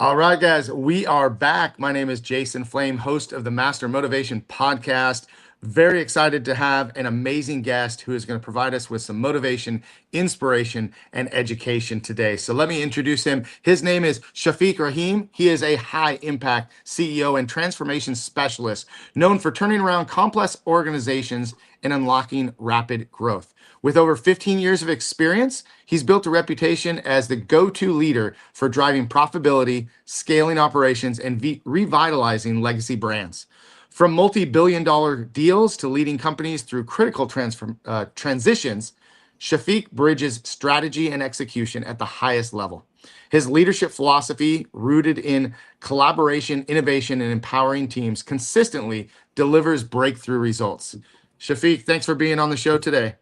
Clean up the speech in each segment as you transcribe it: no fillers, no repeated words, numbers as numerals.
All right, guys, we are back. My name is Jason Flame, host of the Master Motivation Podcast. Very excited to have an amazing guest who is going to provide us with some motivation, inspiration, and education today. So let me introduce him. His name is Shaffiq Rahim. He is a high impact CEO and transformation specialist known for turning around complex organizations and unlocking rapid growth. With over 15 years of experience, he's built a reputation as the go-to leader for driving profitability, scaling operations, and revitalizing legacy brands. From multi-billion-dollar deals to leading companies through critical transitions, Shaffiq bridges strategy and execution at the highest level. His leadership philosophy, rooted in collaboration, innovation, and empowering teams, consistently delivers breakthrough results. Shaffiq, thanks for being on the show today.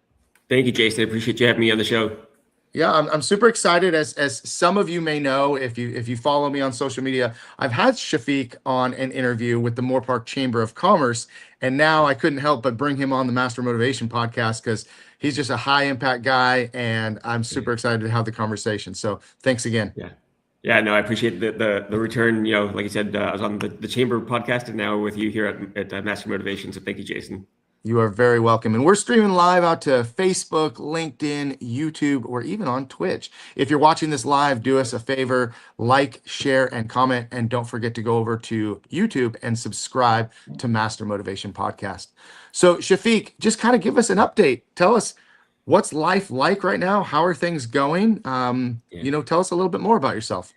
Thank you, Jason. I appreciate you having me on the show. Yeah, I'm super excited. As some of you may know, if you follow me on social media, I've had Shaffiq on an interview with the Moore Park Chamber of Commerce, and now I couldn't help but bring him on the Master Motivation Podcast because he's just a high impact guy, and I'm super excited to have the conversation. So thanks again. Yeah. No, I appreciate the return. Like you said, I was on the Chamber podcast, and now with you here at Master Motivation. So thank you, Jason. You are very welcome. And we're streaming live out to Facebook, LinkedIn, YouTube, or even on Twitch. If you're watching this live, do us a favor, like, share, and comment. And don't forget to go over to YouTube and subscribe to Master Motivation Podcast. So Shaffiq, just kind of give us an update. Tell us what's life like right now? How are things going? Tell us a little bit more about yourself.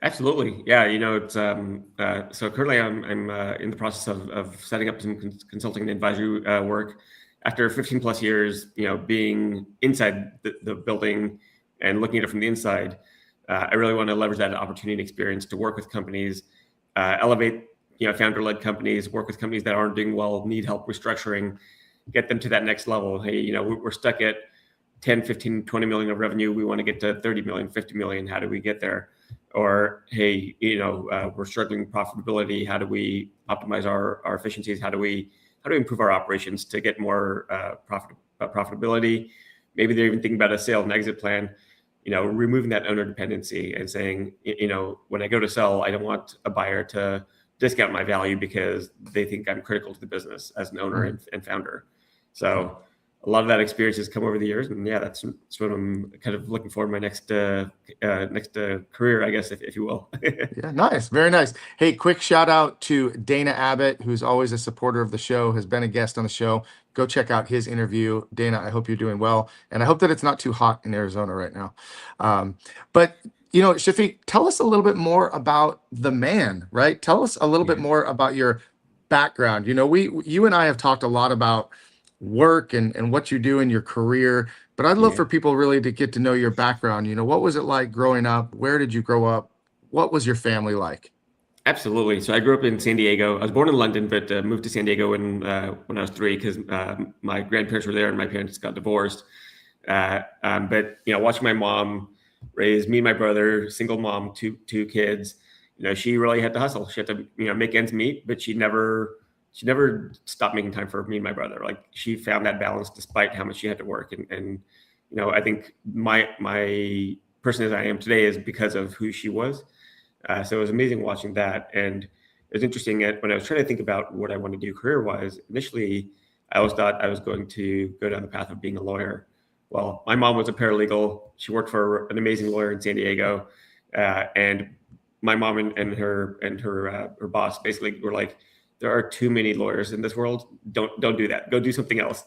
Absolutely. Yeah. It's so currently I'm in the process of setting up some consulting and advisory work. After 15 plus years, being inside the building and looking at it from the inside, I really want to leverage that opportunity and experience to work with companies, elevate, founder-led companies, work with companies that aren't doing well, need help restructuring, get them to that next level. Hey, we're stuck at 10, 15, 20 million of revenue. We want to get to 30 million, 50 million. How do we get there? Or, hey, we're struggling with profitability. How do we optimize our efficiencies? How do we improve our operations to get more profitability? Maybe they're even thinking about a sale and exit plan, removing that owner dependency and saying, when I go to sell, I don't want a buyer to discount my value because they think I'm critical to the business as an owner and founder. So a lot of that experience has come over the years, and that's what I'm kind of looking for in my next career, I guess, if you will. Yeah, nice, very nice. Hey, quick shout out to Dana Abbott, who's always a supporter of the show, has been a guest on the show. Go check out his interview. Dana, I hope you're doing well, and I hope that it's not too hot in Arizona right now. But Shaffiq, tell us a little bit more about the man, right? Tell us a little bit more about your background. You and I have talked a lot about work and what you do in your career, but I'd love for people really to get to know your background. What was it like growing up? Where did you grow up? What was your family like? Absolutely. So I grew up in San Diego. I was born in London, but moved to San Diego when I was 3 because my grandparents were there and my parents got divorced. But watching my mom raise me and my brother, single mom, two kids, she really had to hustle. She had to make ends meet, but she never stopped making time for me and my brother. Like, she found that balance despite how much she had to work. And I think my person as I am today is because of who she was. So it was amazing watching that. And it was interesting when I was trying to think about what I want to do career-wise. Initially, I always thought I was going to go down the path of being a lawyer. Well, my mom was a paralegal. She worked for an amazing lawyer in San Diego. And my mom and her boss basically were like, there are too many lawyers in this world. Don't do that. Go do something else.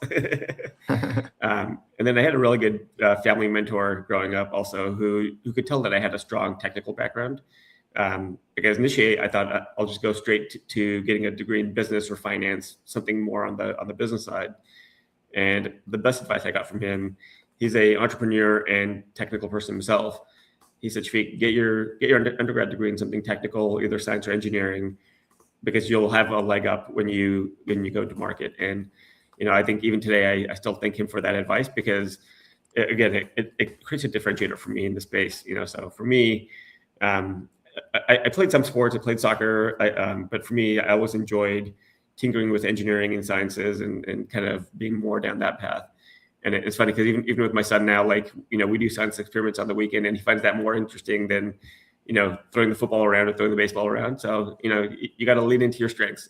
And then I had a really good family mentor growing up also who could tell that I had a strong technical background. Because initially I thought I'll just go straight to getting a degree in business or finance, something more on the business side. And the best advice I got from him, he's an entrepreneur and technical person himself. He said, Shaffiq, get your undergrad degree in something technical, either science or engineering, because you'll have a leg up when you go to market. And I think even today I still thank him for that advice because again it creates a differentiator for me in the space. So for me, I played some sports. I played soccer, but for me, I always enjoyed tinkering with engineering and sciences and kind of being more down that path. And it's funny because even with my son now, we do science experiments on the weekend, and he finds that more interesting than throwing the football around or throwing the baseball around. So, you got to lean into your strengths.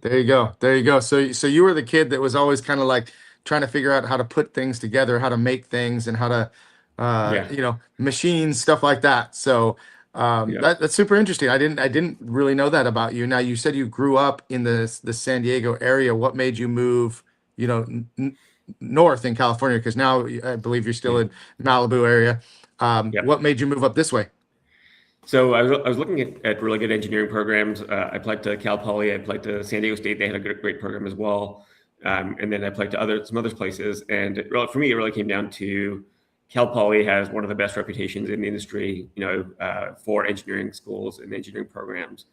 There you go. There you go. So you were the kid that was always kind of like trying to figure out how to put things together, how to make things, and how to, Yeah. machines, stuff like that. So Yeah. that's super interesting. I didn't really know that about you. Now you said you grew up in the San Diego area. What made you move, north in California? Because now I believe you're still Yeah. in Malibu area. Yeah. What made you move up this way? So I was looking at really good engineering programs. I applied to Cal Poly. I applied to San Diego State. They had a great program as well. And then I applied to some other places. And for me, it really came down to Cal Poly has one of the best reputations in the industry, for engineering schools and engineering programs.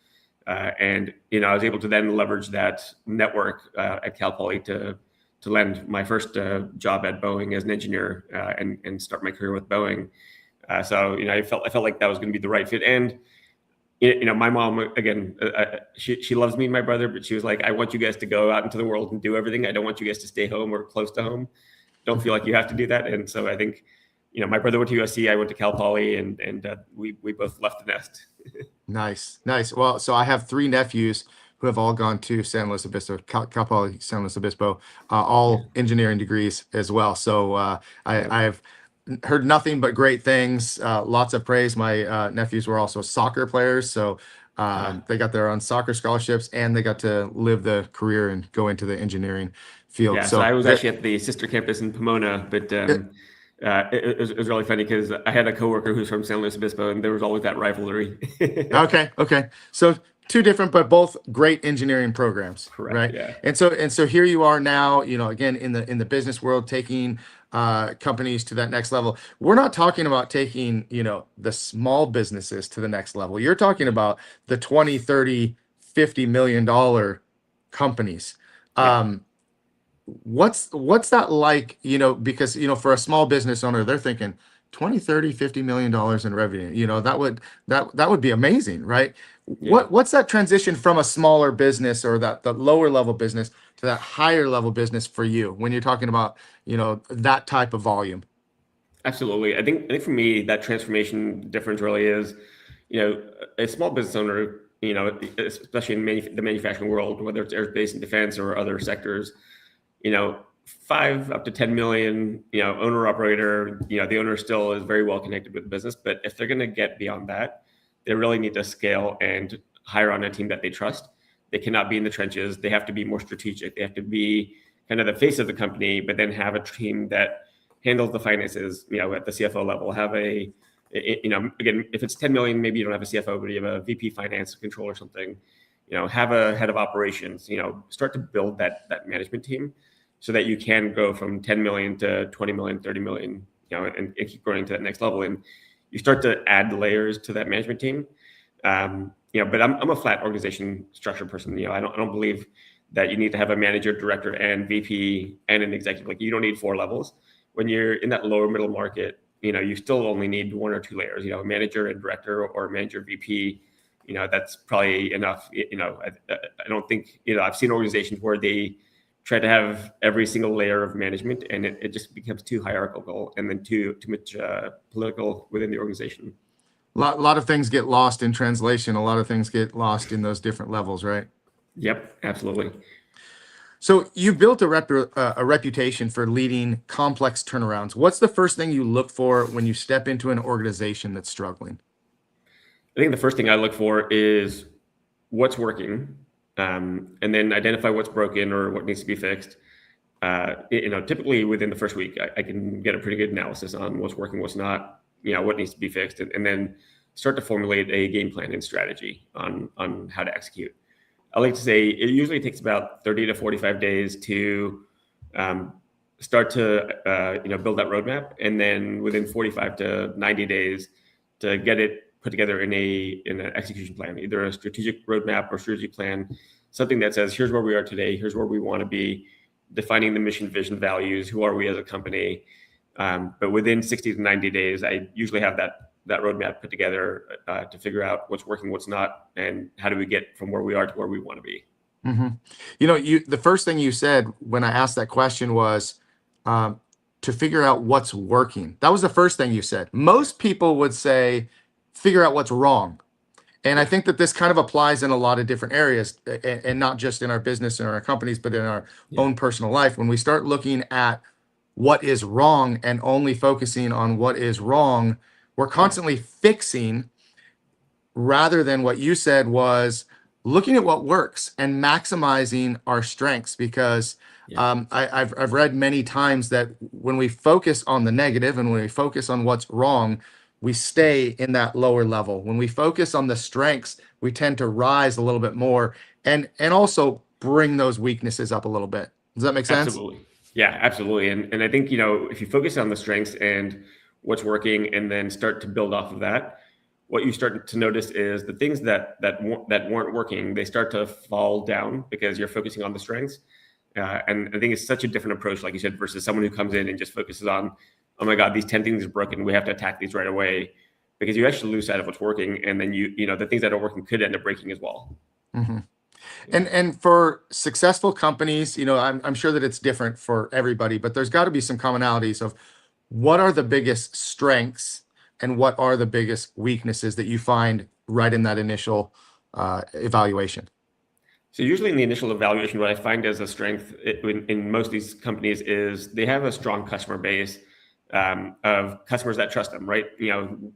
And I was able to then leverage that network at Cal Poly to land my first job at Boeing as an engineer, and start my career with Boeing. So I felt like that was going to be the right fit. And my mom, again, she loves me and my brother, but she was like, I want you guys to go out into the world and do everything. I don't want you guys to stay home or close to home. Don't feel like you have to do that. And so I think, my brother went to USC, I went to Cal Poly, and we both left the nest. Nice, nice. Well, so I have three nephews who have all gone to San Luis Obispo, Cal Poly San Luis Obispo, Yeah. all engineering degrees as well. So Yeah. I've heard nothing but great things, lots of praise. My nephews were also soccer players, so they got their own soccer scholarships, and they got to live the career and go into the engineering field. Yeah, so I So was actually at the sister campus in Pomona, but it was really funny because I had a coworker who's from San Luis Obispo, and there was always that rivalry. okay, okay. So two different, but both great engineering programs, Correct. right? Yeah. And so here you are now, again in the business world, taking companies to that next level. We're not talking about taking, the small businesses to the next level. You're talking about the 20, 30, 50 million dollar companies. Yeah. What's that like, because for a small business owner, they're thinking 20, 30, 50 million dollars in revenue. That would be amazing, right? Yeah. What's that transition from a smaller business or the lower level business to that higher level business for you when you're talking about, that type of volume? Absolutely. I think for me, that transformation difference really is, a small business owner, especially in the manufacturing world, whether it's aerospace and defense or other sectors, 5 up to 10 million, owner operator, the owner still is very well connected with the business. But if they're going to get beyond that, they really need to scale and hire on a team that they trust. They cannot be in the trenches. They have to be more strategic. They have to be kind of the face of the company, but then have a team that handles the finances, at the CFO level. Have again, if it's 10 million, maybe you don't have a CFO, but you have a VP finance, control or something. Have a head of operations. Start to build that management team so that you can go from 10 million to 20 million, 30 million, and keep growing to that next level. And you start to add layers to that management team. But I'm a flat organization structure person. I don't believe that you need to have a manager, director, and VP and an executive. Like, you don't need 4 levels. When you're in that lower middle market, you still only need 1 or 2 layers. A manager and director, or a manager VP. That's probably enough. I don't think, I've seen organizations where they try to have every single layer of management, and it just becomes too hierarchical and then too much political within the organization. Lot of things get lost in translation. A lot of things get lost in those different levels, right? Yep, absolutely. So you've built a reputation for leading complex turnarounds. What's the first thing you look for when you step into an organization that's struggling? I think the first thing I look for is what's working, and then identify what's broken or what needs to be fixed. Typically within the first week, I can get a pretty good analysis on what's working, what's not, what needs to be fixed, and then start to formulate a game plan and strategy on how to execute. I like to say it usually takes about 30 to 45 days to start to build that roadmap, and then within 45 to 90 days to get it put together in an execution plan, either a strategic roadmap or strategic plan, something that says, here's where we are today, here's where we want to be, defining the mission, vision, values, who are we as a company. But within 60 to 90 days, I usually have that roadmap put together to figure out what's working, what's not, and how do we get from where we are to where we want to be. Mm-hmm. The first thing you said when I asked that question was to figure out what's working. That was the first thing you said. Most people would say, figure out what's wrong. And I Yeah. think that this kind of applies in a lot of different areas, and not just in our business and our companies, but in our Yeah. own personal life. When we start looking at what is wrong and only focusing on what is wrong, we're Yeah. constantly fixing, rather than what you said was looking at what works and maximizing our strengths. Because Yeah. I've read many times that when we focus on the negative and when we focus on what's wrong, we stay in that lower level. When we focus on the strengths, we tend to rise a little bit more, and also bring those weaknesses up a little bit. Does that make sense? Absolutely. Yeah, absolutely. And I think, if you focus on the strengths and what's working and then start to build off of that, what you start to notice is the things that weren't working, they start to fall down because you're focusing on the strengths. And I think it's such a different approach, like you said, versus someone who comes in and just focuses on, oh my God, these 10 things are broken. We have to attack these right away, because you actually lose sight of what's working. And then the things that are working could end up breaking as well. Hmm. Yeah. And for successful companies, I'm sure that it's different for everybody, but there's got to be some commonalities of what are the biggest strengths and what are the biggest weaknesses that you find right in that initial evaluation. So usually in the initial evaluation, what I find as a strength in most of these companies is they have a strong customer base, of customers that trust them, right?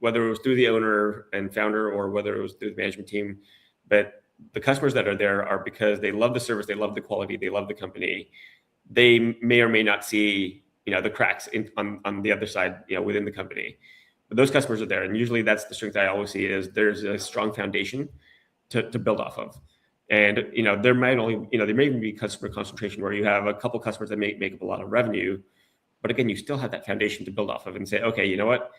Whether it was through the owner and founder or whether it was through the management team, but the customers that are there are because they love the service, they love the quality, they love the company. They may or may not see, the cracks on the other side, within the company. But those customers are there, and usually that's the strength I always see is there's a strong foundation to build off of. And there may even be customer concentration where you have a couple customers that make up a lot of revenue, but again, you still have that foundation to build off of and say, okay, you know what,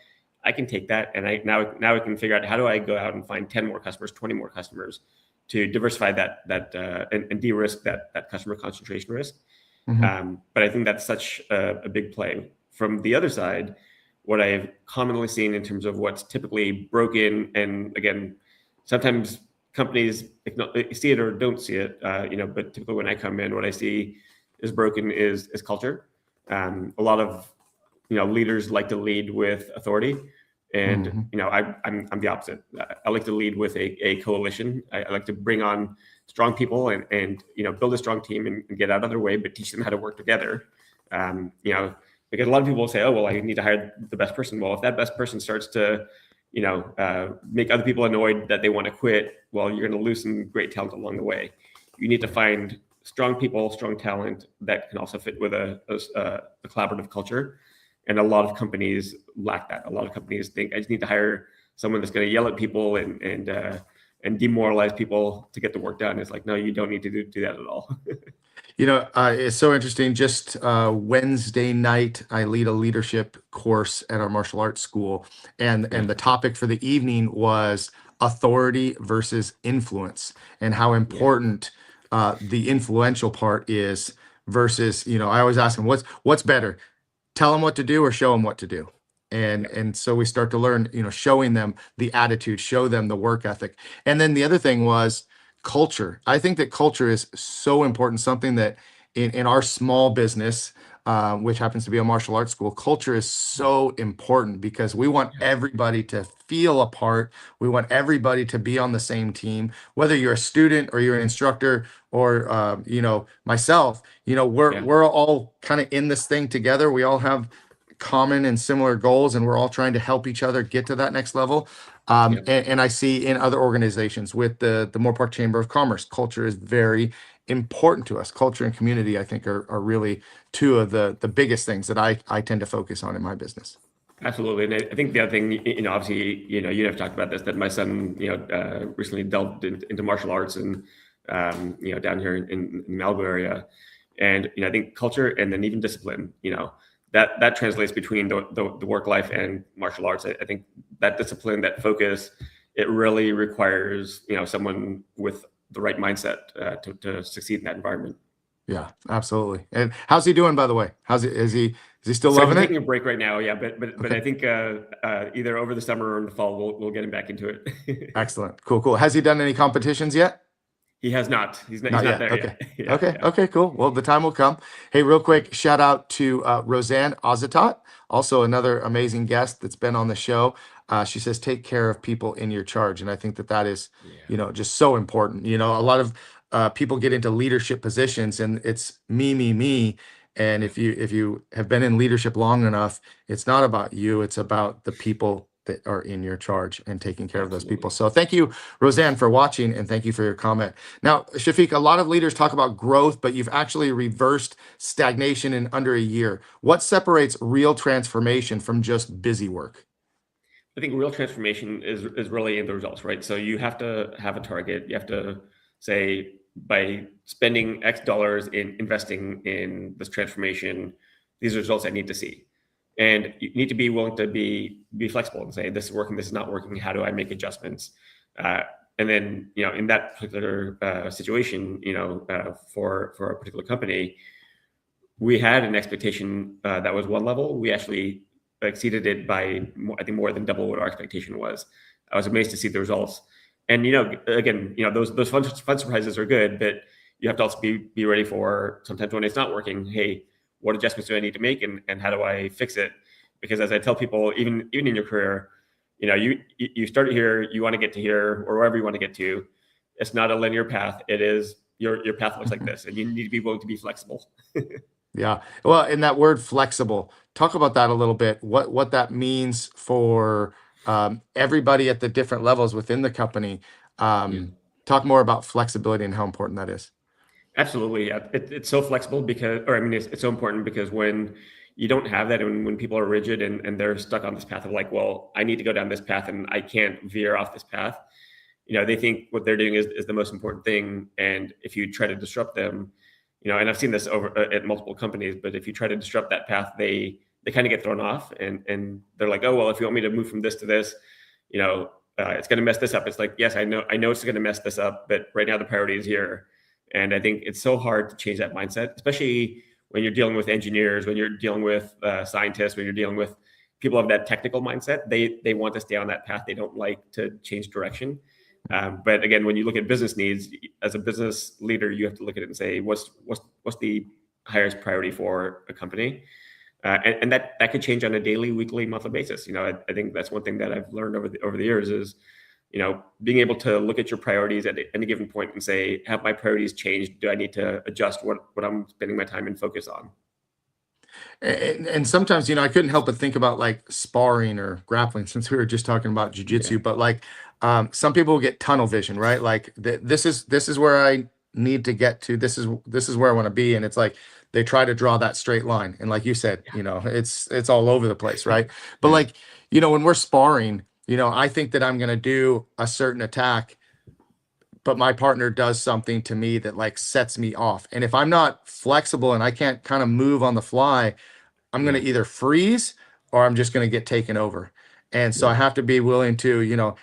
I can take that, and now I can figure out how do I go out and find 10 more customers, 20 more customers, to diversify and de-risk that customer concentration risk. Mhm. But I think that's such a big play. From the other side, what I've commonly seen in terms of what's typically broken, and again, sometimes companies see it or don't see it, but typically when I come in, what I see is broken is culture. A lot of leaders like to lead with authority, and Mhm. I'm the opposite. I like to lead with a coalition. I like to bring on strong people and build a strong team and get out of their way, but teach them how to work together. Because a lot of people will say, oh well, I need to hire the best person. Well, if that best person starts to make other people annoyed that they want to quit, well, you're going to lose some great talent along the way. You need to find strong people, strong talent that can also fit with a collaborative culture. And a lot of companies lack that. A lot of companies think I just need to hire someone that's going to yell at people and demoralize people to get the work done. It's like, no, you don't need to do that at all. It's so interesting. Just Wednesday night, I lead a leadership course at our martial arts school, and Yeah, the topic for the evening was authority versus influence, and how yeah, important the influential part is versus, I always ask them, what's better, tell them what to do or show them what to do. and yeah, and so we start to learn, showing them the attitude, show them the work ethic. And then the other thing was culture. I think that culture is so important, something that in our small business, which happens to be a martial arts school, culture is so important because we want yeah, everybody to feel a part. We want everybody to be on the same team, whether you're a student or you're an instructor, or myself. We're yeah, we're all kind of in this thing together. We all have common and similar goals, and we're all trying to help each other get to that next level. yeah. And I see in other organizations with the Moore Park Chamber of Commerce, culture is very important to us. Culture and community, I think, are really two of the biggest things that I tend to focus on in my business. Absolutely. And I think the other thing, obviously, you have talked about this, that my son, recently delved into martial arts and, down here in the Malibu area. And, I think culture and then even discipline, that translates between the work life and martial arts. I think that discipline, that focus, it really requires, someone with the right mindset to succeed in that environment. Yeah, absolutely. And how's he doing, by the way? Is he still So he's loving taking it? a break right now, yeah. But Okay. I think either over the summer or in the fall, we'll get him back into it. Excellent. Cool, cool. Has he done any competitions yet? He has not. He's Not not yet. there Okay. yet. Yeah, Okay. yeah, Okay. Cool. Well, the time will come. Hey, real yeah, quick, shout out to Roseanne Ozatot, also another amazing guest that's been on the show. She says, take care of people in your charge. And I think that that is, Yeah. you know, just so important. You know, a lot of people get into leadership positions and it's me, me, me. And Yeah. if you have been in leadership long enough, it's not about you, it's about the people that are in your charge and taking care of those people. Absolutely. So thank you, Roseanne, for watching, and thank you for your comment. Now, Shaffiq, a lot of leaders talk about growth, but you've actually reversed stagnation in under a year. What separates real transformation from just busy work? I think real transformation is really in the results, right? So you have to have a target. You have to say, by spending X dollars in investing in this transformation, these are results I need to see. And you need to be willing to be flexible and say, this is working, this is not working. How do I make adjustments? Uh, and then, in that particular situation, for a particular company, we had an expectation that was one level. We actually exceeded it by, I think, more than double what our expectation was. I was amazed to see the results. And again, those fun surprises are good, but you have to also be ready for sometimes when it's not working. Hey, what adjustments do I need to make, and how do I fix it? Because as I tell people, even in your career, you start here, you want to get to here or wherever you want to get to. It's not a linear path. It is your path looks like this, and you need to be willing to be flexible. Yeah. Well, and that word flexible, talk about that a little bit. What that means for everybody at the different levels within the company. Yeah. Talk more about flexibility and how important that is. Absolutely. Yeah. It's so flexible because, or I mean, it's so important because when you don't have that, and when people are rigid and they're stuck on this path of like, well, I need to go down this path and I can't veer off this path, they think what they're doing is the most important thing. And if you try to disrupt them, and I've seen this over at multiple companies, but if you try to disrupt that path, they kind of get thrown off, and they're like, oh, well, if you want me to move from this to this, it's going to mess this up. It's like, yes, I know it's going to mess this up, but right now the priority is here. And I think it's so hard to change that mindset, especially when you're dealing with engineers, when you're dealing with scientists, when you're dealing with people of that technical mindset. They want to stay on that path. They don't like to change direction. But again, when you look at business needs, as a business leader, you have to look at it and say, what's the highest priority for a company? And that could change on a daily, weekly, monthly basis. I think that's one thing that I've learned over the years is, being able to look at your priorities at any given point and say, have my priorities changed? Do I need to adjust what I'm spending my time and focus on? And sometimes, I couldn't help but think about like sparring or grappling since we were just talking about Yeah, jujitsu, but like some people get tunnel vision, right? Like this is where I need to get to. This is where I want to be. And it's like they try to draw that straight line. And like you said, it's all over the place, right? But yeah, like, when we're sparring, I think that I'm gonna do a certain attack, but my partner does something to me that like sets me off. And if I'm not flexible and I can't kind of move on the fly, I'm going yeah, to either freeze or I'm just going to get taken over. And so I yeah, have to be willing to,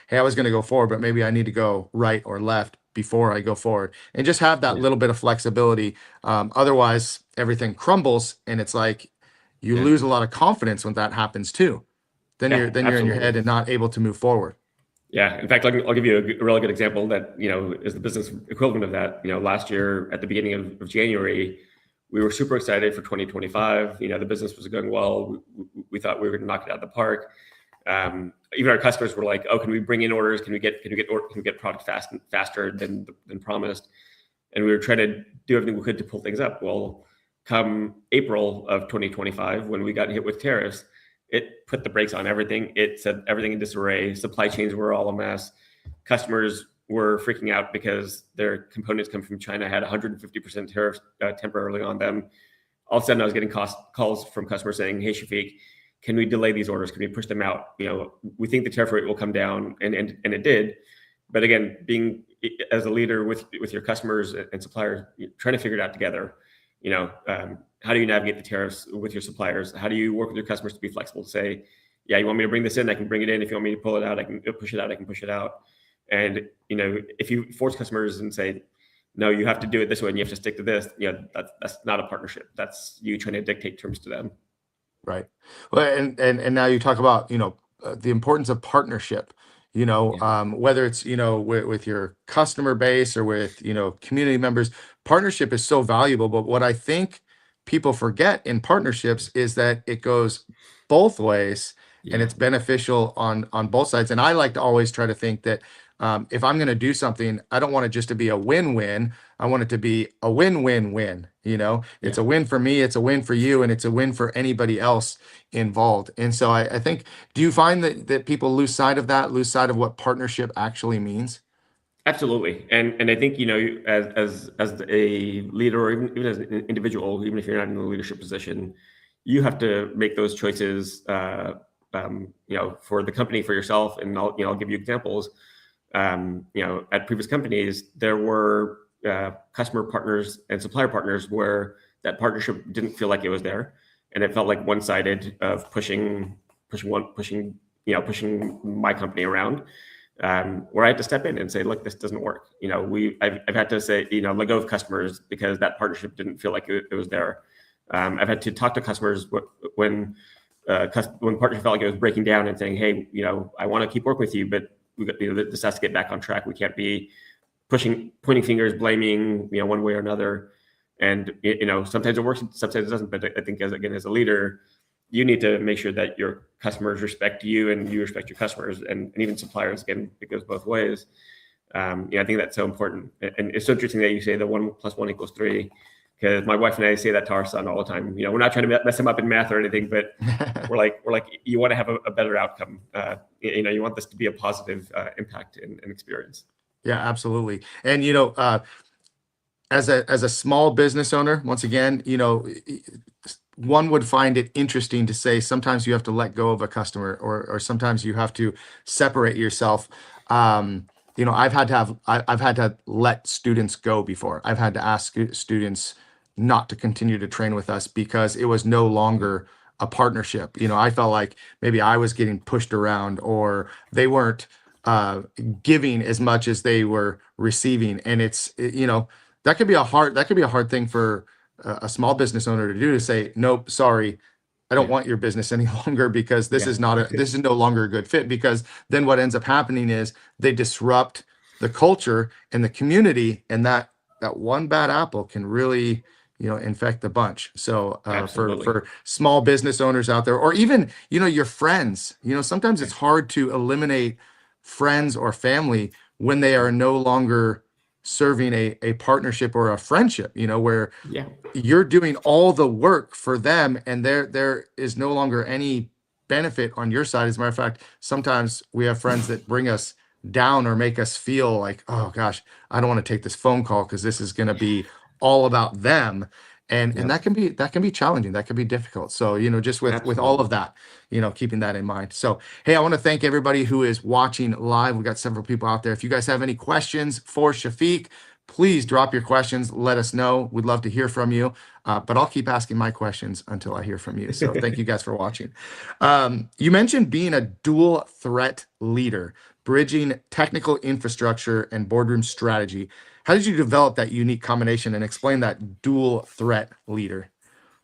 hey, I was going to go forward, but maybe I need to go right or left before I go forward and just have that yeah, little bit of flexibility. Otherwise, everything crumbles and it's like you yeah, lose a lot of confidence when that happens too. Then you're yeah, then you're in your absolutely. head and not able to move forward. Yeah. In fact, I'll give you a really good example that, is the business equivalent of that. Last year at the beginning of January, we were super excited for 2025. The business was going well. We thought we were going to knock it out of the park. Even our customers were like, "Oh, can we bring in orders? Can we get product faster than promised?" And we were trying to do everything we could to pull things up. Well, come April of 2025, when we got hit with tariffs, it put the brakes on everything. It set everything in disarray. Supply chains were all a mess. Customers were freaking out because their components come from China, had 150% tariffs temporarily on them. All of a sudden, I was getting calls from customers saying, "Hey, Shaffiq, can we delay these orders? Can we push them out? We think the tariff rate will come down," and it did. But again, being as a leader with your customers and suppliers, trying to figure it out together. How do you navigate the tariffs with your suppliers? How do you work with your customers to be flexible to say, yeah, you want me to bring this in, I can bring it in. If you want me to pull it out, I can push it out. I can push it out. And if you force customers and say, no, you have to do it this way and you have to stick to this, that's not a partnership. That's you trying to dictate terms to them. Right. Well, and now you talk about, the importance of partnership, Yeah, whether it's, with your customer base or with, community members, partnership is so valuable. But what I think people forget in partnerships is that it goes both ways. and Yeah. it's beneficial on both sides. And I like to always try to think that if I'm going to do something, I don't want it just to be a win-win. I want it to be a win-win-win. It's Yeah. a win for me, it's a win for you, and it's a win for anybody else involved. And so I think, do you find that people lose sight of that, lose sight of what partnership actually means? Absolutely, and I think as a leader, or even as an individual, even if you're not in a leadership position, you have to make those choices. For the company, for yourself, and I'll give you examples. At previous companies, there were customer partners and supplier partners where that partnership didn't feel like it was there, and it felt like one-sided of pushing my company around, where I had to step in and say, look, this doesn't work. I've had to say, let go of customers because that partnership didn't feel like it was there. I've had to talk to customers when partnership felt like it was breaking down and saying, hey, I want to keep working with you, but this has to get back on track. We can't be pointing fingers, blaming, one way or another. And sometimes it works, sometimes it doesn't. But I think as a leader, you need to make sure that your customers respect you and you respect your customers, and even suppliers. Again, it goes both ways. I think that's so important. And it's so interesting that you say the 1+1 = 3, because my wife and I say that to our son all the time. We're not trying to mess him up in math or anything, but we're like, you want to have a better outcome. You want this to be a positive impact and experience. Yeah, absolutely. And as a small business owner, once again, one would find it interesting to say sometimes you have to let go of a customer, or sometimes you have to separate yourself. I've had to let students go before. I've had to ask students not to continue to train with us because it was no longer a partnership. I felt like maybe I was getting pushed around, or they weren't giving as much as they were receiving. And that could be a hard thing for a small business owner to do, to say, nope, sorry, I don't Yeah. want your business any longer, because this Yeah. is not this is no longer a good fit. Because then what ends up happening is they disrupt the culture and the community, and that one bad apple can really infect the bunch. So for Absolutely. small business owners out there, or even your friends, sometimes Yeah. it's hard to eliminate friends or family when they are no longer serving a partnership or a friendship, where Yeah. you're doing all the work for them, and there is no longer any benefit on your side. As a matter of fact, sometimes we have friends that bring us down or make us feel like, oh gosh, I don't want to take this phone call because this is going to be all about them. And Yep. that can be challenging, that can be difficult. So just with all of Absolutely. that, keeping that in mind. So hey, I want to thank everybody who is watching live. We've got several people out there. If you guys have any questions for Shaffiq, please drop your questions. Let us know. We'd love to hear from you. But I'll keep asking my questions until I hear from you. So thank you guys for watching. You mentioned being a dual threat leader, bridging technical infrastructure and boardroom strategy. How did you develop that unique combination, and explain that dual threat leader?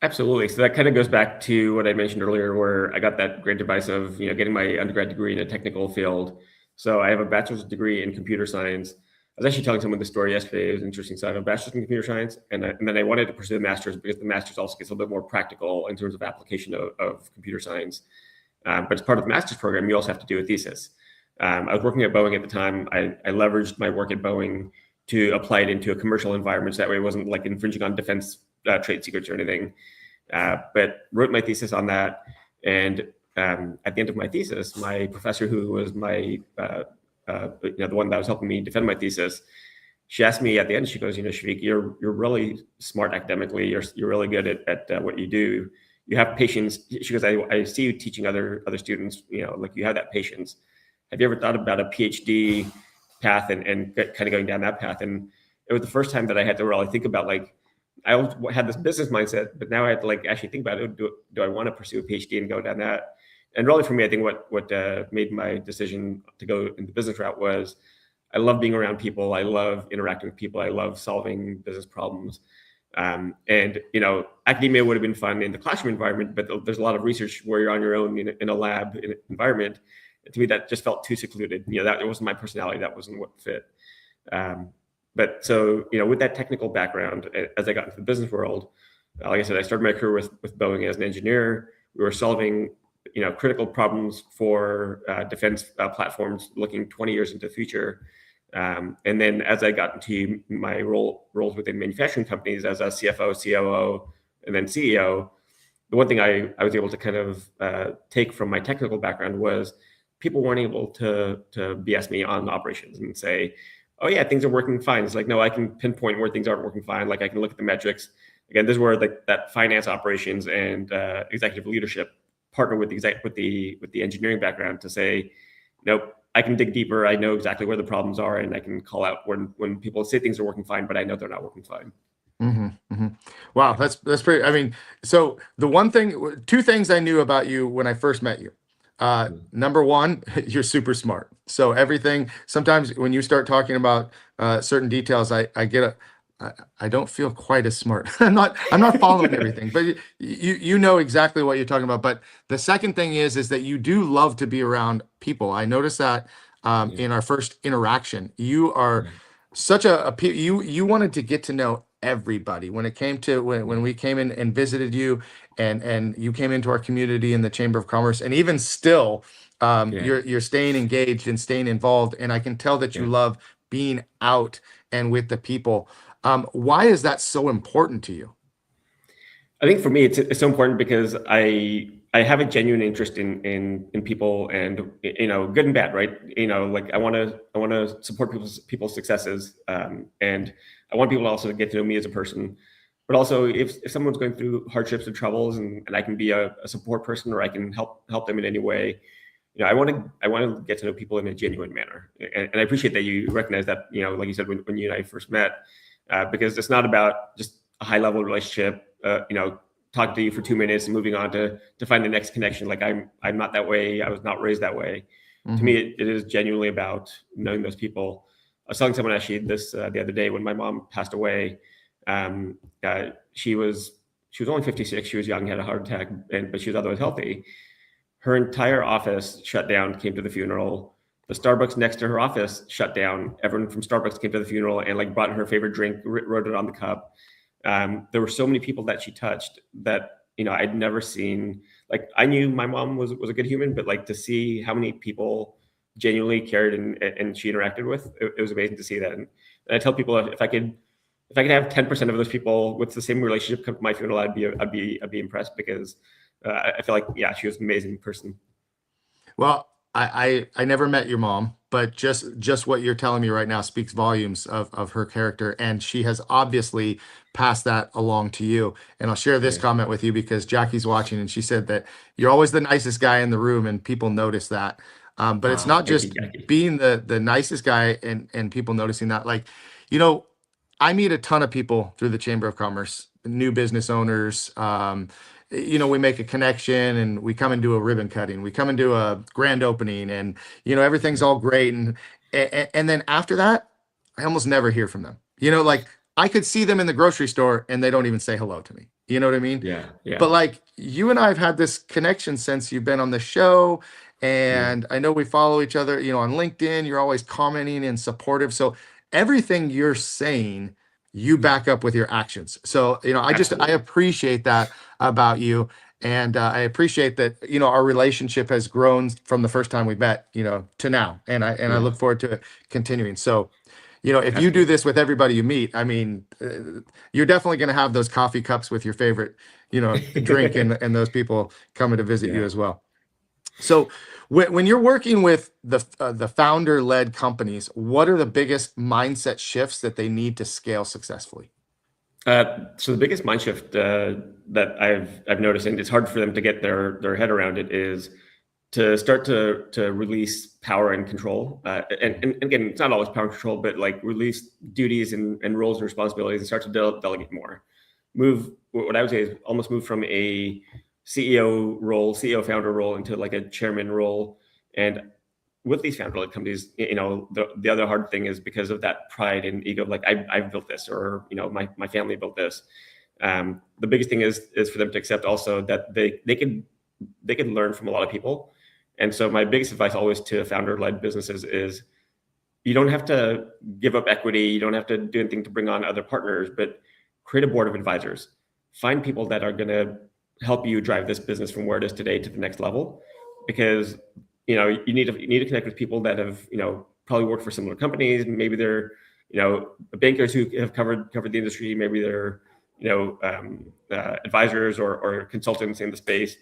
Absolutely. So that kind of goes back to what I mentioned earlier, where I got that great advice of getting my undergrad degree in a technical field. So I have a bachelor's degree in computer science. I was actually telling someone this story yesterday. It was interesting. So I have a bachelor's in computer science, and then I wanted to pursue the master's because the master's also gets a little bit more practical in terms of application of computer science. But as part of the master's program, you also have to do a thesis. I was working at Boeing at the time. I leveraged my work at Boeing to apply it into a commercial environment, so that way it wasn't like infringing on defense trade secrets or anything. But wrote my thesis on that, and at the end of my thesis, my professor, who was my the one that was helping me defend my thesis, she asked me at the end. She goes, Shaffiq, you're really smart academically. You're really good at what you do. You have patience. She goes, I see you teaching other students. Like you have that patience. Have you ever thought about a PhD path and kind of going down that path? And it was the first time that I had to really think about, like, I always had this business mindset, but now I had to like actually think about it. Do I want to pursue a PhD and go down that? And really, for me, I think what made my decision to go in the business route was I love being around people. I love interacting with people. I love solving business problems. And academia would have been fun in the classroom environment, but there's a lot of research where you're on your own in a lab environment. And to me, that just felt too secluded. That it wasn't my personality. That wasn't what fit. But so, with that technical background, as I got into the business world, like I said, I started my career with Boeing as an engineer. We were solving critical problems for defense platforms looking 20 years into the future. And then as I got into my roles within manufacturing companies as a CFO, COO, and then CEO, the one thing I was able to kind of take from my technical background was people weren't able to BS me on operations and say, oh yeah, things are working fine. It's like, no, I can pinpoint where things aren't working fine. Like I can look at the metrics. Again, this is where that finance operations and executive leadership partner with the engineering background to say, nope, I can dig deeper. I know exactly where the problems are, and I can call out when people say things are working fine, but I know they're not working fine. Wow, that's pretty. I mean, so two things I knew about you when I first met you. Number one, you're super smart. So everything. Sometimes when you start talking about certain details, I don't feel quite as smart. I'm not following everything, but you know exactly what you're talking about. But the second thing is that you do love to be around people. I noticed that in our first interaction, you are such you wanted to get to know everybody when it came to when we came in and visited you and you came into our community in the Chamber of Commerce, and even still you're staying engaged and staying involved, and I can tell that you love being out and with the people. Why is that so important to you? I think for me, it's so important because I have a genuine interest in people, and good and bad, right? Like I want to support people's successes, and I want people also to get to know me as a person. But also, if someone's going through hardships or troubles, and I can be a support person, or I can help them in any way, I want to get to know people in a genuine manner. And I appreciate that you recognize that, like you said when you and I first met, because it's not about just a high level relationship. Talking to you for 2 minutes and moving on to find the next connection. Like I'm not that way. I was not raised that way. To me, it is genuinely about knowing those people. I was telling someone actually this the other day when my mom passed away. She was only 56. She was young, had a heart attack, but she was otherwise healthy. Her entire office shut down, came to the funeral. The Starbucks next to her office shut down. Everyone from Starbucks came to the funeral and like brought her favorite drink, wrote it on the cup. There were so many people that she touched that I'd never seen. Like I knew my mom was a good human, but like to see how many people genuinely cared and she interacted with, it was amazing to see that. And I tell people if I could have 10% of those people with the same relationship come to my funeral, I'd be impressed, because I feel like she was an amazing person. Well, I never met your mom, but just what you're telling me right now speaks volumes of her character, and she has obviously passed that along to you. And I'll share this comment with you because Jackie's watching, and she said that you're always the nicest guy in the room, and people notice that. But it's not Thank you, just Jackie. being the nicest guy and people noticing that. Like, you know, I meet a ton of people through the Chamber of Commerce, new business owners. We make a connection and we come and do a ribbon cutting. We come and do a grand opening, and everything's all great. And then after that, I almost never hear from them. Like I could see them in the grocery store and they don't even say hello to me. You know what I mean? Yeah, But yeah, like you and I have had this connection since you've been on the show. yeah, And I know we follow each other, on LinkedIn. You're always commenting and supportive. So everything you're saying, you back up with your actions. So, I absolutely. appreciate that about you. And I appreciate that, our relationship has grown from the first time we met, to now. And I Yeah, look forward to it continuing. So, if you do absolutely. this with everybody you meet, I mean, you're definitely going to have those coffee cups with your favorite, drink, and those people coming to visit you Yeah. as well. So when you're working with the founder-led companies, what are the biggest mindset shifts that they need to scale successfully? So the biggest mind shift that I've noticed, and it's hard for them to get their head around it, is to start to release power and control. And again, it's not always power and control, but like release duties and roles and responsibilities and start to delegate more. Move, what I would say is almost move from a CEO role, CEO founder role, into like a chairman role. And with these founder-led companies, the other hard thing is because of that pride and ego, like I've built this, or my family built this. The biggest thing is for them to accept also that they can learn from a lot of people. And so my biggest advice always to founder-led businesses is you don't have to give up equity, you don't have to do anything to bring on other partners, but create a board of advisors. Find people that are going to help you drive this business from where it is today to the next level, because you need to connect with people that have probably worked for similar companies. Maybe they're bankers who have covered the industry. Maybe they're advisors or consultants in the space.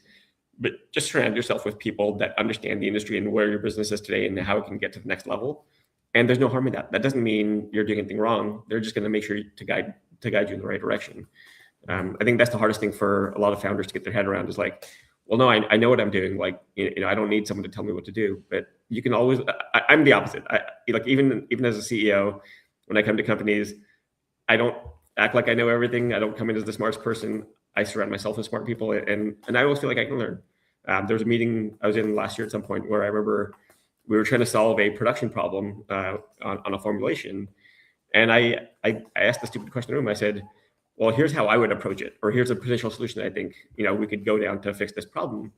But just surround yourself with people that understand the industry and where your business is today and how it can get to the next level. And there's no harm in that. That doesn't mean you're doing anything wrong. They're just going to make sure to guide you in the right direction. I think that's the hardest thing for a lot of founders to get their head around, is like, well, no, I know what I'm doing. Like, I don't need someone to tell me what to do. But you can always. I'm the opposite. Like even as a CEO, when I come to companies, I don't act like I know everything. I don't come in as the smartest person. I surround myself with smart people, and I always feel like I can learn. There was a meeting I was in last year at some point where I remember we were trying to solve a production problem on a formulation, and I asked the stupid question in the room. I said, well, here's how I would approach it, or here's a potential solution that I think we could go down to fix this problem.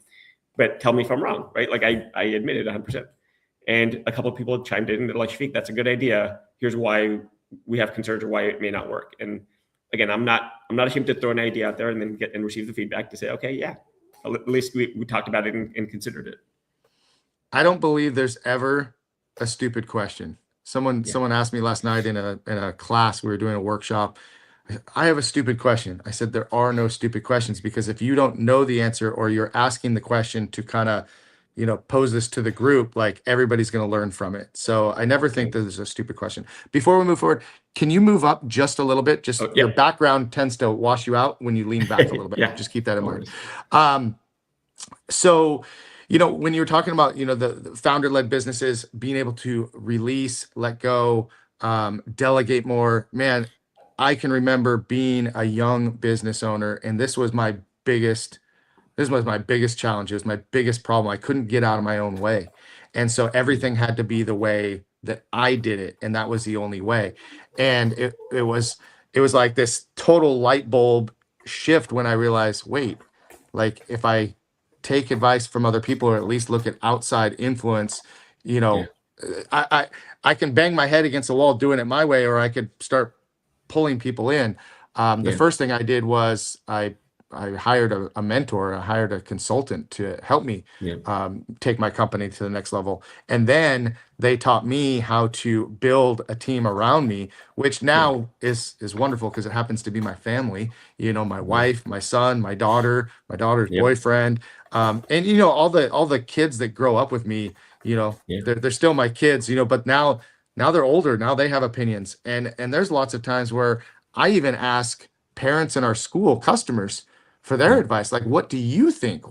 But tell me if I'm wrong, right? Like I admitted 100%. And a couple of people chimed in and they're like, Shaffiq, that's a good idea. Here's why we have concerns or why it may not work. And again, I'm not ashamed to throw an idea out there and then receive the feedback to say, okay, yeah, at least we talked about it and considered it. I don't believe there's ever a stupid question. Someone asked me last night in a class, we were doing a workshop, I have a stupid question. I said, there are no stupid questions, because if you don't know the answer, or you're asking the question to kind of, pose this to the group, like everybody's going to learn from it. So I never think that there's a stupid question. Before we move forward, can you move up just a little bit? Just your background tends to wash you out when you lean back a little bit. Just keep that in mind. So, when you're talking about, the founder-led businesses, being able to release, let go, delegate more, man, I can remember being a young business owner, and this was my biggest challenge. It was my biggest problem. I couldn't get out of my own way. And so everything had to be the way that I did it. And that was the only way. And it was like this total light bulb shift when I realized, wait, like if I take advice from other people, or at least look at outside influence, I can bang my head against the wall doing it my way, or I could start pulling people in. The first thing I did was I hired a mentor. I hired a consultant to help me take my company to the next level. And then they taught me how to build a team around me, which now is wonderful, because it happens to be my family, my wife, my son, my daughter's boyfriend. And all the kids that grow up with me, they're still my kids, but now they're older. Now they have opinions. And there's lots of times where I even ask parents in our school, customers, for their advice. Like, what do you think?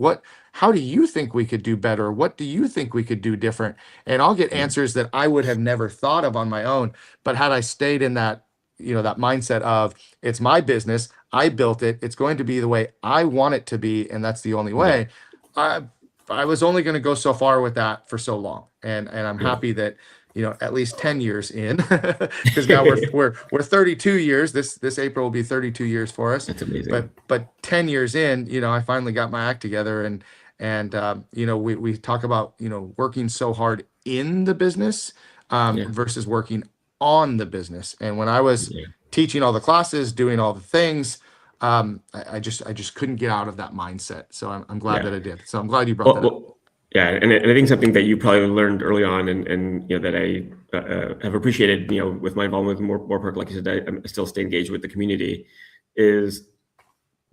How do you think we could do better? What do you think we could do different? And I'll get answers that I would have never thought of on my own. But had I stayed in that, that mindset of, it's my business, I built it, it's going to be the way I want it to be, and that's the only way. I was only going to go so far with that for so long. And I'm happy that, at least 10 years in, because now we're 32 years. This April will be 32 years for us. That's amazing. But 10 years in, I finally got my act together, and we talk about, working so hard in the business versus working on the business. And when I was teaching all the classes, doing all the things, I just couldn't get out of that mindset. So I'm glad that I did. So I'm glad you brought that up. Yeah, and I think something that you probably learned early on, and that I have appreciated, with my involvement with Moorpark, like you said, I still stay engaged with the community, is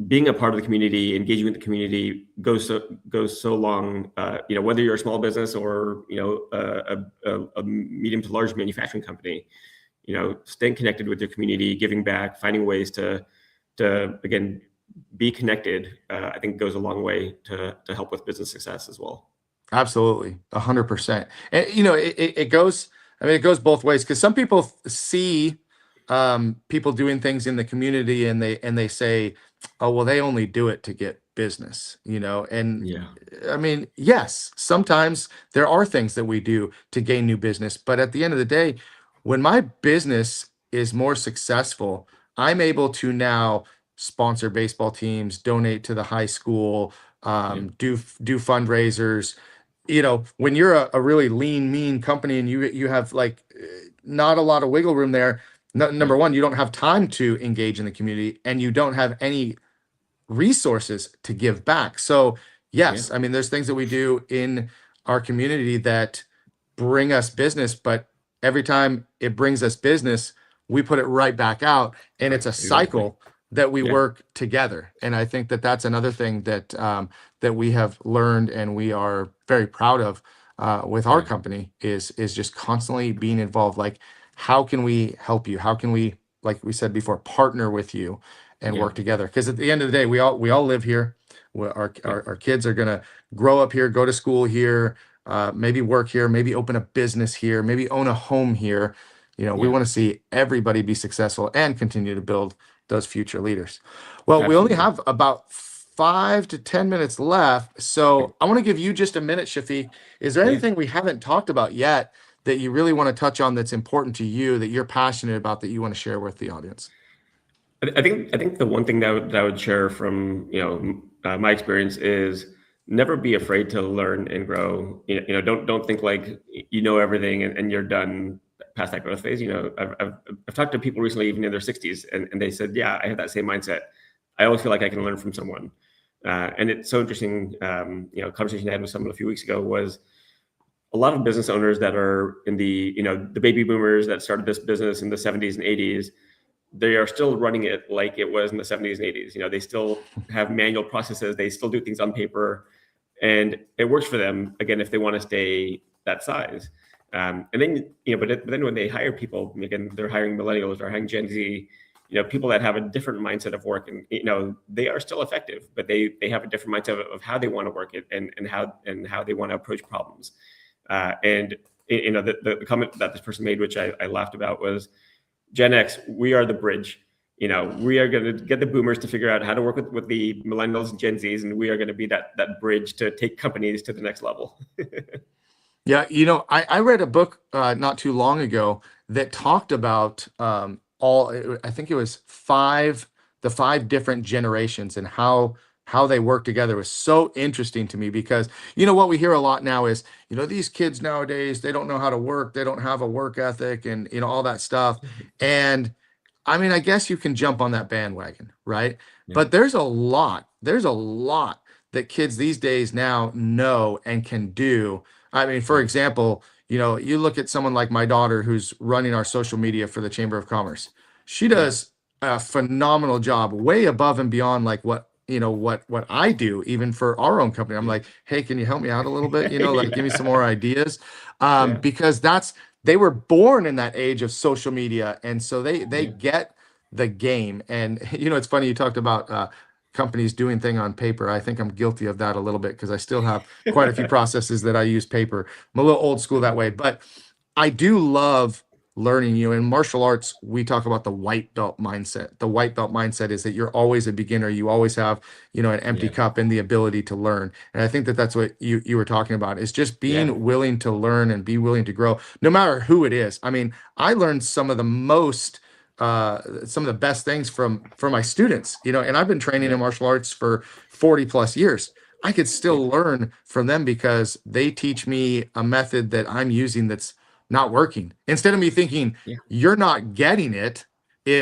being a part of the community, engaging with the community goes so long. Whether you're a small business or a medium to large manufacturing company, staying connected with your community, giving back, finding ways to again be connected, I think goes a long way to help with business success as well. Absolutely, 100%. And it goes both ways, because some people see people doing things in the community, and they say, oh, well, they only do it to get business, and I mean, yes, sometimes there are things that we do to gain new business, but at the end of the day, when my business is more successful, I'm able to now sponsor baseball teams, donate to the high school, do fundraisers. When you're a really lean, mean company, and you have like not a lot of wiggle room there, number one, you don't have time to engage in the community, and you don't have any resources to give back. So Yeah. yes, I mean, there's things that we do in our community that bring us business, but every time it brings us business, we put it right back out, and Right. it's a Exactly. cycle that we Yeah. work together. And I think that that's another thing that that we have learned and we are very proud of with our Yeah. company is just constantly being involved. Like, how can we help you? How can we, like we said before, partner with you and Yeah. work together? Because at the end of the day, we all live here. Yeah. Our kids are gonna grow up here, go to school here, maybe work here, maybe open a business here, maybe own a home here. We Yeah. want to see everybody be successful and continue to build those future leaders. Well, we only Absolutely. have about 5 to 10 minutes left, Right. so I want to give you just a minute, Shafiq. Is there Yeah. anything we haven't talked about yet that you really want to touch on that's important to you, that you're passionate about, that you want to share with the audience? I think the one thing that I would share from my experience is never be afraid to learn and grow. Don't think like you know everything and you're done past that growth phase. I've talked to people recently, even in their 60s, and they said, "Yeah, I have that same mindset. I always feel like I can learn from someone." And it's so interesting. Conversation I had with someone a few weeks ago was a lot of business owners that are in the baby boomers that started this business in the 70s and 80s. They are still running it like it was in the 70s and 80s. They still have manual processes. They still do things on paper, and it works for them. Again, if they want to stay that size, and then but then when they hire people, again, they're hiring millennials, they're hiring Gen Z. People that have a different mindset of work, and they are still effective, but they have a different mindset of how they want to work it and how they want to approach problems. And the comment that this person made, which I laughed about, was Gen X, we are the bridge. We are going to get the boomers to figure out how to work with the millennials and Gen Zs, and we are going to be that bridge to take companies to the next level. Yeah, I read a book not too long ago that talked about I think it was the five different generations and how they work together. It was so interesting to me because what we hear a lot now is these kids nowadays, they don't know how to work, they don't have a work ethic, and all that stuff. And I mean, I guess you can jump on that bandwagon, right? Yeah, But there's a lot that kids these days now know and can do. I mean, for yeah, example, you look at someone like my daughter who's running our social media for the Chamber of Commerce. She yeah, does a phenomenal job, way above and beyond like what I do, even for our own company. I'm yeah, like, hey, can you help me out a little bit? Like give me some yeah, more ideas. yeah, Because they were born in that age of social media, and so they yeah, get the game. And it's funny you talked about companies doing thing on paper. I think I'm guilty of that a little bit because I still have quite a few processes that I use paper. I'm a little old school that way, but I do love learning. In martial arts, we talk about the white belt mindset. The white belt mindset is that you're always a beginner. You always have, an empty yeah, cup and the ability to learn. And I think that that's what you were talking about, is just yeah, being willing to learn and be willing to grow, no matter who it is. I mean, I learned some of the best things from my students, and I've been training yeah, in martial arts for 40 plus years. I could yeah, still learn from them because they teach me a method that I'm using that's not working. Instead of me thinking yeah, you're not getting it,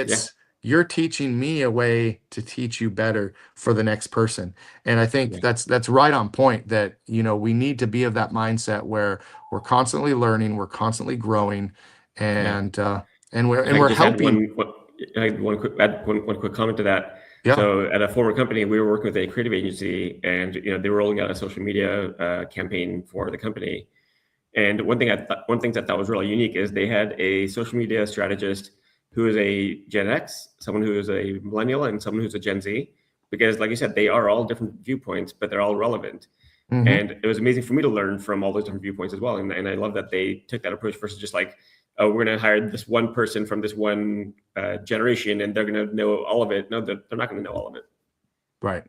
yeah, it's you're teaching me a way to teach you better for the next person. And I think yeah, that's right on point, that we need to be of that mindset where we're constantly learning, we're constantly growing, yeah. and and we're If and I could we're just add helping. one quick comment to that. Yeah. So at a former company, we were working with a creative agency, and they were rolling out a social media campaign for the company. And one thing that I thought was really unique is they had a social media strategist who is a Gen X, someone who is a millennial, and someone who's a Gen Z. Because, like you said, they are all different viewpoints, but they're all relevant. Hmm. And it was amazing for me to learn from all those different viewpoints as well. And I love that they took that approach versus just like, oh, we're going to hire this one person from this one generation and they're going to know all of it. No, they're not going to know all of it. Right.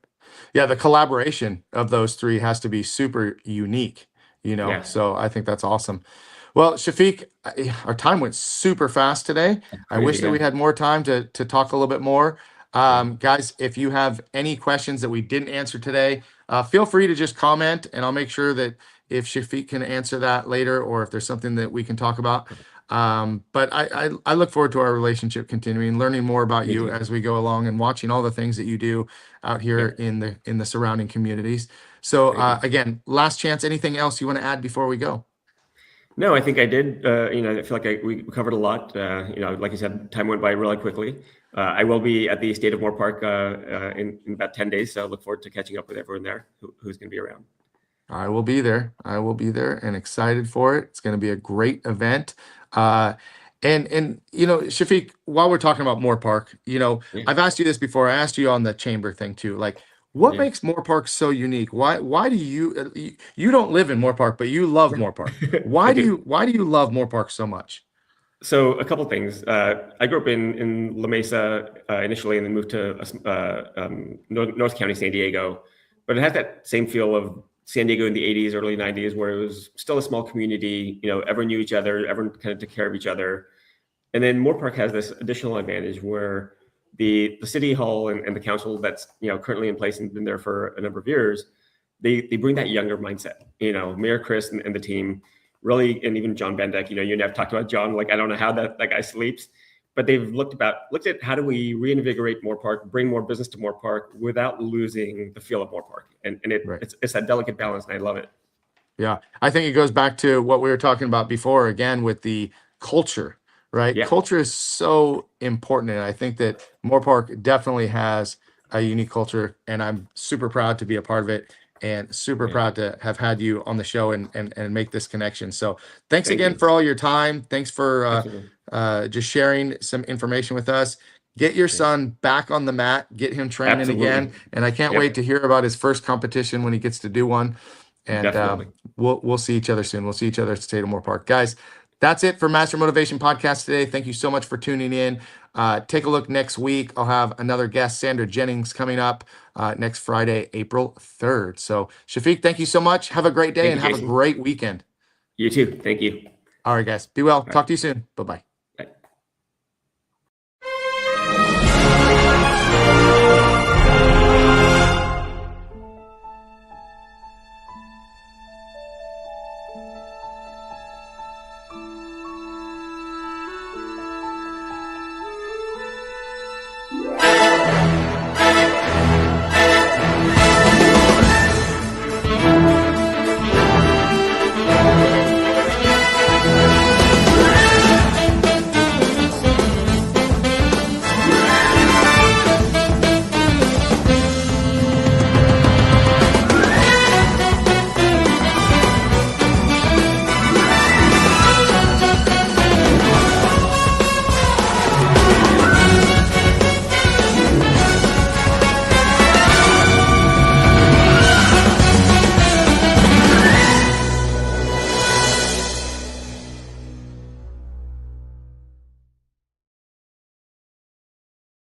Yeah, the collaboration of those three has to be super unique. Yeah, So I think that's awesome. Well, Shafiq, our time went super fast today. I crazy. wish that Yeah, we had more time to talk a little bit more. yeah, Guys, if you have any questions that we didn't answer today, feel free to just comment, and I'll make sure that if Shafiq can answer that later, or if there's something that we can talk about. But I look forward to our relationship continuing, learning more about Me you too. as we go along, and watching all the things that you do out here Yep. in the surrounding communities. So Very good. again, last chance. Anything else you want to add before we go? No, I think I did. I feel like we covered a lot. Like you said, time went by really quickly. I will be at the State of Moore Park in about 10 days, so I look forward to catching up with everyone there who's going to be around. I will be there. I will be there and excited for it. It's going to be a great event. Uh, and Shafiq, while we're talking about Moore Park, Yeah, I've asked you this before. I asked you on the chamber thing too. Like, what yeah. makes Moore Park so unique? Why do you don't live in Moore Park, but you love No, Moore Park? I do. Why do you love Moore Park so much? So a couple things. I grew up in La Mesa initially, and then moved to North County, San Diego. But it had that same feel of San Diego in the '80s, early '90s, where it was still a small community. Everyone knew each other, everyone kind of took care of each other. And then Moore Park has this additional advantage where the city hall and the council that's currently in place and been there for a number of years, they bring that younger mindset. Mayor Chris and the team really, and even John Bendeck. You and I've talked about John. Like I don't know how that guy sleeps, but they've looked at how do we reinvigorate Moore Park, bring more business to Moore Park without losing the feel of Moore Park, and Right. it's that delicate balance, and I love it. Yeah, I think it goes back to what we were talking about before again with the culture, right? Yeah, Culture is so important. And I think that Moore Park definitely has a unique culture, and I'm super proud to be a part of it and super yeah. proud to have had you on the show and make this connection. So thanks Thank again you. for all your time. Thanks for Absolutely. just sharing some information with us. Get your Yeah, son back on the mat, get him training again. absolutely. And I can't wait Yep, to hear about his first competition when he gets to do one. And definitely. we'll see each other soon. We'll see each other at State of Moore Park, guys. That's it for Master Motivation Podcast today. Thank you so much for tuning in. Take a look next week. I'll have another guest, Sandra Jennings, coming up next Friday, April 3rd. So, Shafiq, thank you so much. Have a great day Thank and you, have a Jason. great weekend. You too. Thank you. All right, guys. Be well. All right. Talk to you soon. Bye bye.